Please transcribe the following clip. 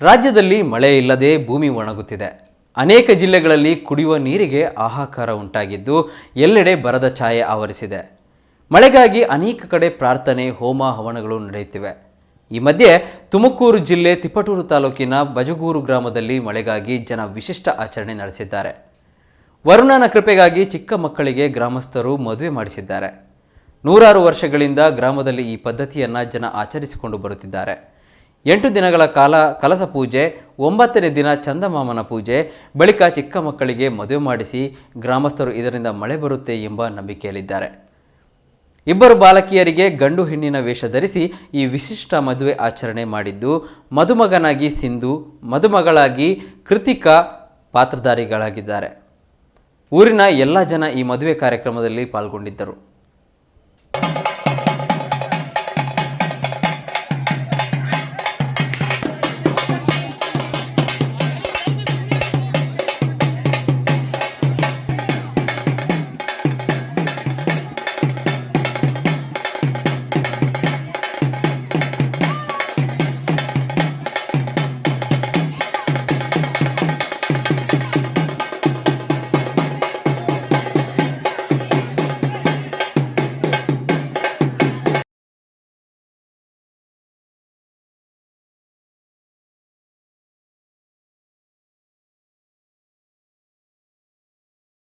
ರಾಜ್ಯದಲ್ಲಿ ಮಳೆ ಇಲ್ಲದೆ ಭೂಮಿ ಒಣಗುತ್ತಿದೆ. ಅನೇಕ ಜಿಲ್ಲೆಗಳಲ್ಲಿ ಕುಡಿಯುವ ನೀರಿಗೆ ಹಾಹಾಕಾರ ಉಂಟಾಗಿದ್ದು ಎಲ್ಲೆಡೆ ಬರದ ಛಾಯೆ ಆವರಿಸಿದೆ. ಮಳೆಗಾಗಿ ಅನೇಕ ಕಡೆ ಪ್ರಾರ್ಥನೆ, ಹೋಮ, ಹವನಗಳು ನಡೆಯುತ್ತಿವೆ. ಈ ಮಧ್ಯೆ ತುಮಕೂರು ಜಿಲ್ಲೆ ತಿಪಟೂರು ತಾಲೂಕಿನ ಬಜಗೂರು ಗ್ರಾಮದಲ್ಲಿ ಮಳೆಗಾಗಿ ಜನ ವಿಶಿಷ್ಟ ಆಚರಣೆ ನಡೆಸಿದ್ದಾರೆ. ವರುಣನ ಕೃಪೆಗಾಗಿ ಚಿಕ್ಕ ಮಕ್ಕಳಿಗೆ ಗ್ರಾಮಸ್ಥರು ಮದುವೆ ಮಾಡಿಸಿದ್ದಾರೆ. ನೂರಾರು ವರ್ಷಗಳಿಂದ ಗ್ರಾಮದಲ್ಲಿ ಈ ಪದ್ಧತಿಯನ್ನು ಜನ ಆಚರಿಸಿಕೊಂಡು ಬರುತ್ತಿದ್ದಾರೆ. 8 ದಿನಗಳ ಕಾಲ ಕಲಸ ಪೂಜೆ, 9ನೇ ದಿನ ಚಂದಮಾಮನ ಪೂಜೆ, ಬಳಿಕ ಚಿಕ್ಕ ಮಕ್ಕಳಿಗೆ ಮದುವೆ ಮಾಡಿಸಿ ಗ್ರಾಮಸ್ಥರು ಇದರಿಂದ ಮಳೆ ಬರುತ್ತೆ ಎಂಬ ನಂಬಿಕೆಯಲ್ಲಿದ್ದಾರೆ. 2 ಬಾಲಕಿಯರಿಗೆ ಗಂಡು ಹೆಣ್ಣಿನ ವೇಷ ಧರಿಸಿ ಈ ವಿಶಿಷ್ಟ ಮದುವೆ ಆಚರಣೆ ಮಾಡಿದ್ದು, ಮದುಮಗನಾಗಿ ಸಿಂಧು, ಮದುಮಗಳಾಗಿ ಕೃತಿಕಾ ಪಾತ್ರಧಾರಿಗಳಾಗಿದ್ದಾರೆ. ಊರಿನ ಎಲ್ಲ ಜನ ಈ ಮದುವೆ ಕಾರ್ಯಕ್ರಮದಲ್ಲಿ ಪಾಲ್ಗೊಂಡಿದ್ದರು.